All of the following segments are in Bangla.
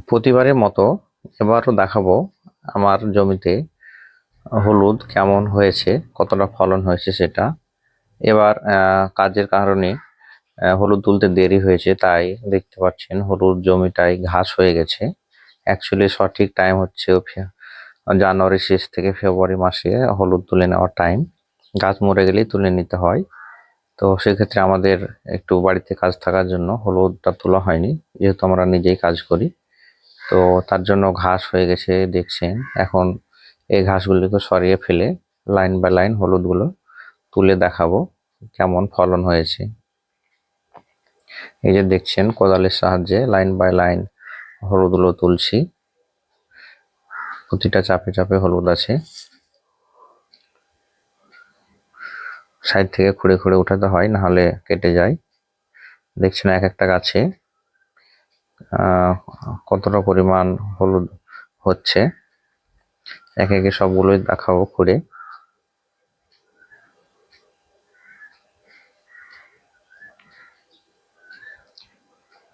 প্রতিবারের মতো এবারও দেখাবো আমার জমিতে হলুদ কেমন হয়েছে, কতটা ফলন হয়েছে সেটা। এবার কাজের কারণে হলুদ তুলতে দেরি হয়েছে, তাই দেখতে পাচ্ছেন হলুদ জমিটায় ঘাস হয়ে গেছে। অ্যাকচুয়ালি সঠিক টাইম হচ্ছে জানুয়ারি শেষ থেকে ফেব্রুয়ারি মাসে হলুদ তুলে নেওয়ার টাইম। গাছ মরে গেলেই তুলে নিতে হয়। তো সেক্ষেত্রে আমাদের একটু বাড়িতে কাজ থাকার জন্য হলুদটা তোলা হয়নি, যেহেতু আমরা নিজেই কাজ করি। তো তার জন্য ঘাস হয়ে গেছে দেখছেন। এখন এই ঘাসগুলিকে সরিয়ে ফেলে লাইন বাই লাইন হলুদগুলো তুলে দেখাবো কেমন ফলন হয়েছে। এই যে দেখছেন কোদালের সাহায্যে লাইন বাই লাইন হলুদগুলো তুলছি। প্রতিটা চাপে চাপে হলুদ আছে, সাইড থেকে খুঁড়ে খুঁড়ে উঠাতে হয়, না হলে কেটে যায়। দেখছেন এক একটা গাছে কতটা পরিমাণ হলুদ হচ্ছে। একে একে সবগুলোই দেখাবো খুঁড়ে।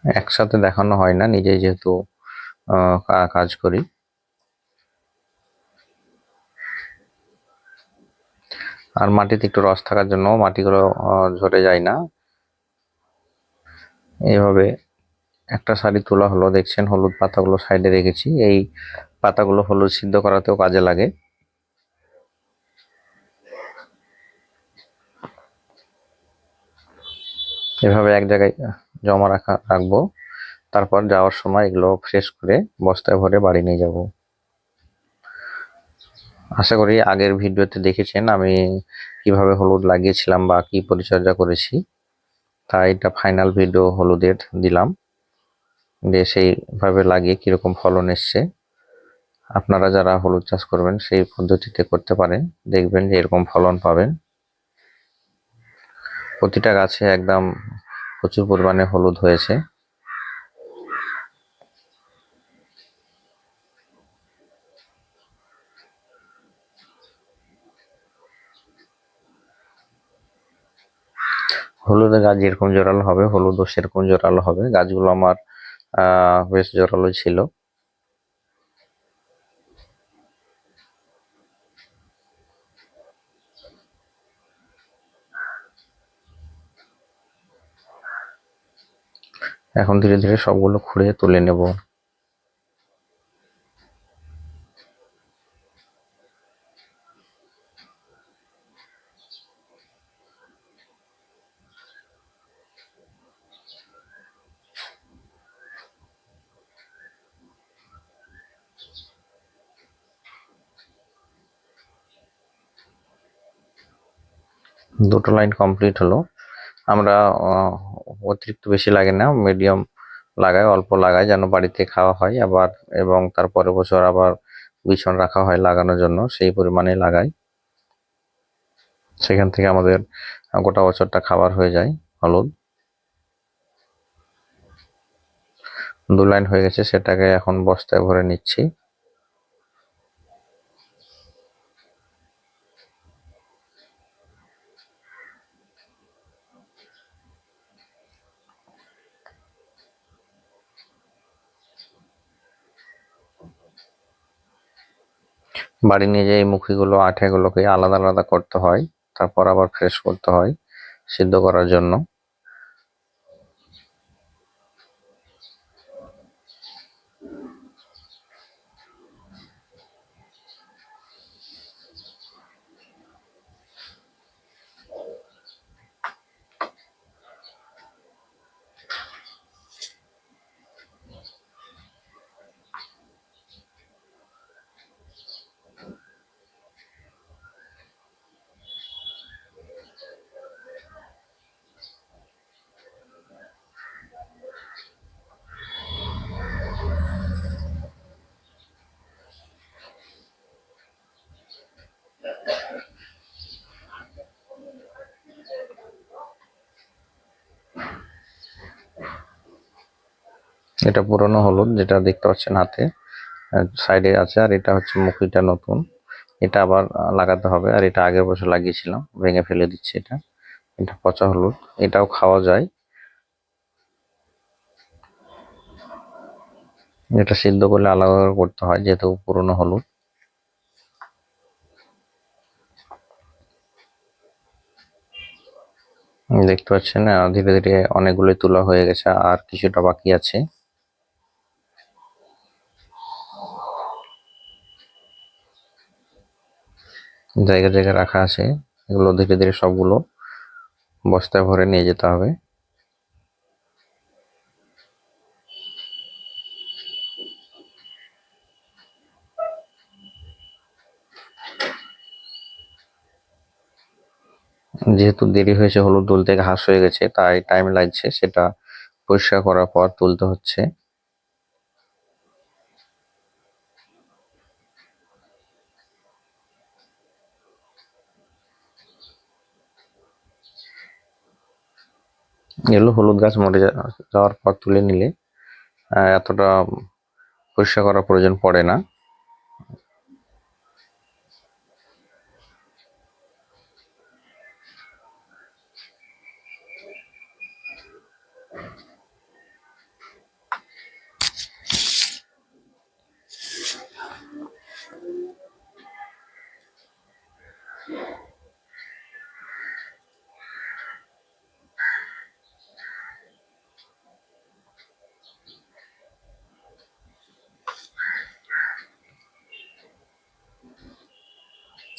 একসাথে দেখানো হয় না, নিজেই যেহেতু কাজ করি। আর মাটিতে একটু রস থাকার জন্য মাটিগুলো ঝরে যায় না। এইভাবে একটা সারি তোলা হলো। দেখছেন হলুদ পাতাগুলো সাইডে রেখেছি, এই পাতাগুলো হলুদ সিদ্ধ করাতেও কাজে লাগে। এভাবে এক জায়গায় জমা রাখবো, তারপর যাওয়ার সময় এগুলো ফ্রেশ করে বস্তায় ভরে বাড়ি নিয়ে যাব। আশা করি আগের ভিডিওতে দেখেছেন আমি কিভাবে হলুদ লাগিয়েছিলাম বা কি পরিচর্যা করেছি। তাই এটা ফাইনাল ভিডিও হলুদের দিলাম, যে সেইভাবে লাগিয়ে কিরকম ফলন এসছে। আপনারা যারা হলুদ চাষ করবেন সেই পদ্ধতিতে করতে পারেন, দেখবেন যে এরকম ফলন পাবেন। প্রতিটা গাছে একদম প্রচুর পরিমাণে হলুদ হয়েছে। হলুদের গাছ যেরকম জোরালো হবে হলুদও সেরকম জোরালো হবে। গাছগুলো আমার বেশ জোরালো ছিল। এখন ধীরে ধীরে সবগুলো খুঁড়ে তুলে নেব। দুটো লাইন কমপ্লিট হলো। আমরা অতিরিক্ত বেশি লাগে না, মিডিয়াম লাগাই, অল্প লাগাই, যেন বাড়িতে খাওয়া হয় আবার, এবং তার পরের বছর আবার বিছন রাখা হয় লাগানোর জন্য, সেই পরিমাণে লাগাই। সেখান থেকে আমাদের গোটা বছরটা খাবার হয়ে যায় হলুদ। 2 লাইন হয়ে গেছে, সেটাকে এখন বস্তায় ভরে নিচ্ছি। বাড়ি নিয়ে যেয়ে এই মুখিগুলো আঠাগুলোকে আলাদা আলাদা করতে হয়, তারপর আবার ফ্রেশ করতে হয় সিদ্ধ করার জন্য। এটা পুরনো হলুদ, যেটা দেখতে পাচ্ছেন হাতে সাইডে আছে, আর এটা হচ্ছে মুখিটা নতুন। এটা আবার লাগাতে হবে। আর এটা আগের বছর লাগিয়েছিলাম, ভেঙে ফেলে দিচ্ছি। এটা এটা পচা হলুদ, এটাও খাওয়া যায়। এটা সিদ্ধ করলে আলাদা করে করতে হয় যেহেতু পুরনো হলুদ। দেখতে পাচ্ছেন ধীরে ধীরে অনেকগুলোই তোলা হয়ে গেছে, আর কিছুটা বাকি আছে। জায়গায় জায়গায় রাখা আছে, এগুলো ধীরে ধীরে সবগুলো বস্তায় ভরে নিয়ে যেতে হবে। যেহেতু দেরি হয়েছে, হলুদ তুলতে ঘাস হয়ে গেছে, তাই টাইম লাগছে, সেটা পরিষ্কার করার পর তুলতে হচ্ছে। এগুলো হলুদ গাছ মরে যাওয়ার পর তুলে নিলে এতটা পরিষ্কার করার প্রয়োজন পড়ে না।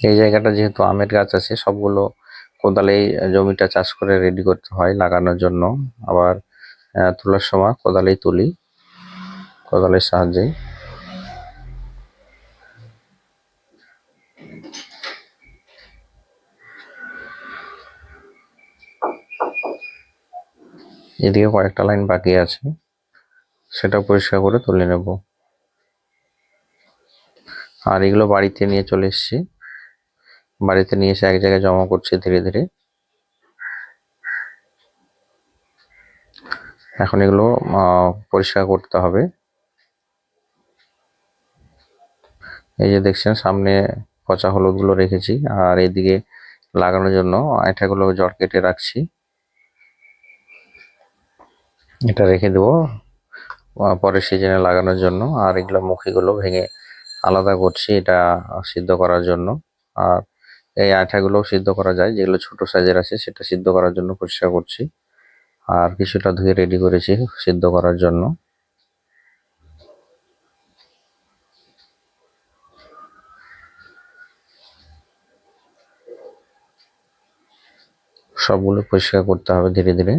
এই জায়গাটা যেহেতু আমের গাছ আছে, সবগুলো কোদালেই জমিটা চাষ করে রেডি করতে হয় লাগানোর জন্য। আবার তোলার সময় কোদালেই তুলি, কোদালের সাহায্যেই। এদিকে কয়েকটা লাইন বাকি আছে, সেটা পরিষ্কার করে তুলে নেব। আর এগুলো বাড়িতে নিয়ে চলে এসেছি, বাড়িতে নিয়ে এসে এক জায়গায় জমা করছি ধীরে ধীরে। এখন এগুলো পরিষ্কার করতে হবে। এই যে দেখছেন সামনে পচা হলুদগুলো রেখেছি, আর এদিকে লাগানোর জন্য আঠাগুলো জট কেটে রাখছি, এটা রেখে দেবো পরের সিজনে লাগানোর জন্য। আর এগুলো মুখিগুলো ভেঙে আলাদা করছি, এটা সিদ্ধ করার জন্য। আর এই আঠাগুলো সিদ্ধ করা যায়, যেগুলো ছোট সাইজের আছে সেটা সিদ্ধ করার জন্য পরিষ্কার করছি। আর কিছুটা ধুয়ে রেডি করেছি সিদ্ধ করার জন্য। সবগুলো পরিষ্কার করতে হবে ধীরে ধীরে।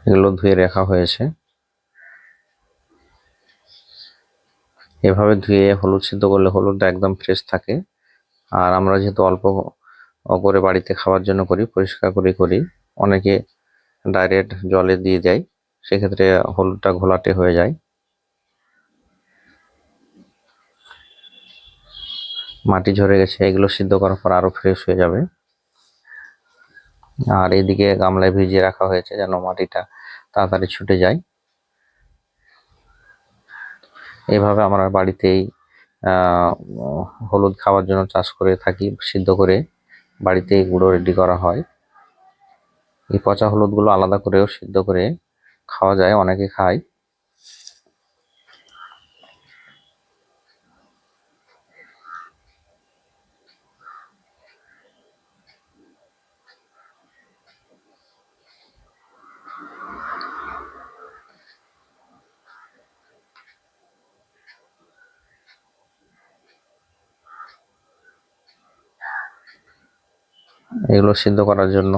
এগুলো ধুয়ে রাখা হয়েছে। এভাবে ধুয়ে হলুদ সিদ্ধ করলে হলুদটা একদম ফ্রেশ থাকে। আর আমরা যেহেতু অল্প করে বাড়িতে খাওয়ার জন্য করি, পরিষ্কার করে করি, অনেকে ডাইরেক্ট জলে দিয়ে দেয়, সেক্ষেত্রে হলুদটা ঘোলাটে হয়ে যায়। মাটি ঝরে গেছে, এগুলো সিদ্ধ করার পর আরো ফ্রেশ হয়ে যাবে। আর এদিকে গামলায় ভিজিয়ে রাখা হয়েছে যেন মাটিটা তাড়াতাড়ি ছুটে যায়। এভাবে আমরা বাড়িতেই হলুদ খাওয়ার জন্য চাষ করে থাকি, সিদ্ধ করে বাড়িতেই গুঁড়ো রেডি করা হয়। এই পচা হলুদগুলো আলাদা করেও সিদ্ধ করে খাওয়া যায়, অনেকে খায়। এগুলো সিদ্ধ করার জন্য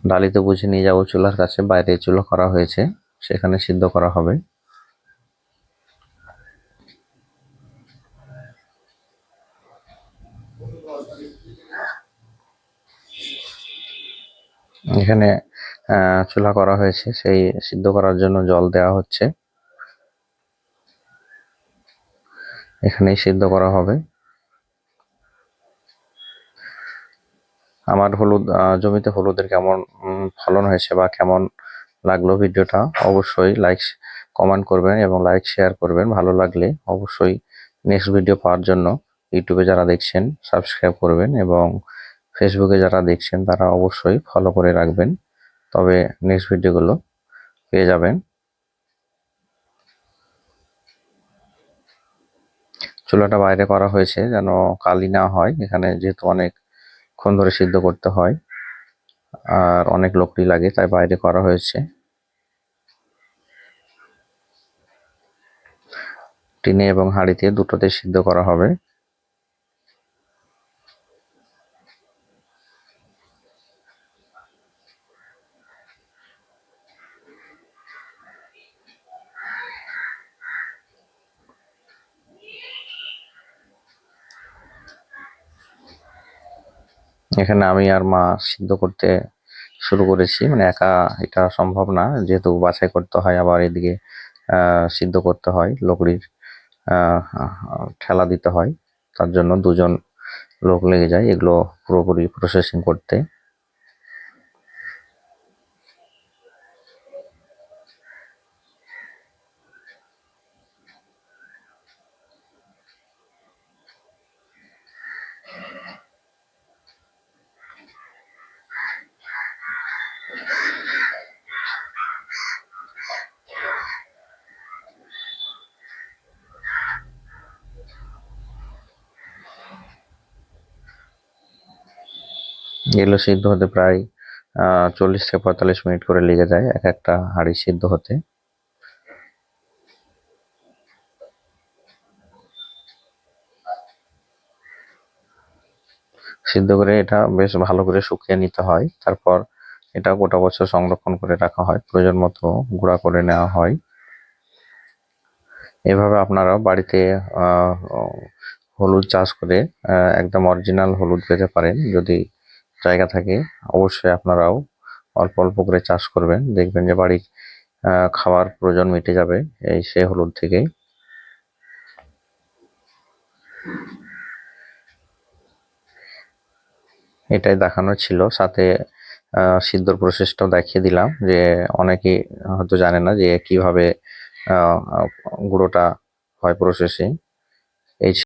ডালিতে বুঝে নিয়ে যাবো চুলার কাছে, বাইরে চুলা করা হয়েছে, সেখানে সিদ্ধ করা হবে। এখানে চুলা করা হয়েছে, সেই সিদ্ধ করার জন্য জল দেওয়া হচ্ছে, এখানেই সিদ্ধ করা হবে। আমার হলুদ জমিতে হলুদের কেমন ফলন হয়েছে বা কেমন লাগলো ভিডিওটা অবশ্যই কমেন্ট করবেন এবং লাইক শেয়ার করবেন। ভালো লাগলে অবশ্যই নেক্সট ভিডিও পাওয়ার জন্য ইউটিউবে যারা দেখছেন সাবস্ক্রাইব করবেন এবং ফেসবুকে যারা দেখছেন তারা অবশ্যই ফলো করে রাখবেন, তবে নেক্সট ভিডিওগুলো পেয়ে যাবেন। চুলাটা বাইরে করা হয়েছে যেন কালি না হয়, এখানে যেহেতু অনেকক্ষণ ধরে সিদ্ধ করতে হয় আর অনেক লোকড়ি লাগে, তাই বাইরে করা হয়েছে। টিনে এবং হাঁড়িতে দুটোতে সিদ্ধ করা হবে। এখানে আমি আর মা সিদ্ধ করতে শুরু করেছি, মানে একা এটা সম্ভব না, যেহেতু বাছাই করতে হয় আবার এদিকে সিদ্ধ করতে হয়, লকড়ির ঠেলা দিতে হয়, তার জন্য দুজন লোক লেগে যায় এগুলো পুরোপুরি প্রসেসিং করতে। এগুলো সিদ্ধ হতে প্রায় 40 থেকে 45 মিনিট করে লেগে যায় এক একটা হাঁড়ি সিদ্ধ হতে। সিদ্ধ করে এটা বেশ ভালো করে শুকিয়ে নিতে হয়, তারপর এটা গোটা বছর সংরক্ষণ করে রাখা হয়, প্রয়োজন মতো গুঁড়া করে নেওয়া হয়। এভাবে আপনারাও বাড়িতে হলুদ চাষ করে একদম অরিজিনাল হলুদ পেতে পারেন। যদি জায়গা থাকে অবশ্যই আপনারাও অল্প অল্প করে চাষ করবেন, দেখবেন যে বাড়ির খাওয়ার প্রয়োজন মিটে যাবে সেই হলুদ থেকেই। এটাই দেখানো ছিল, সাথে সিদ্ধর প্রসেসটাও দেখিয়ে দিলাম, যে অনেকেই হয়তো জানে না যে কিভাবে গুঁড়োটা হয় প্রসেসিং।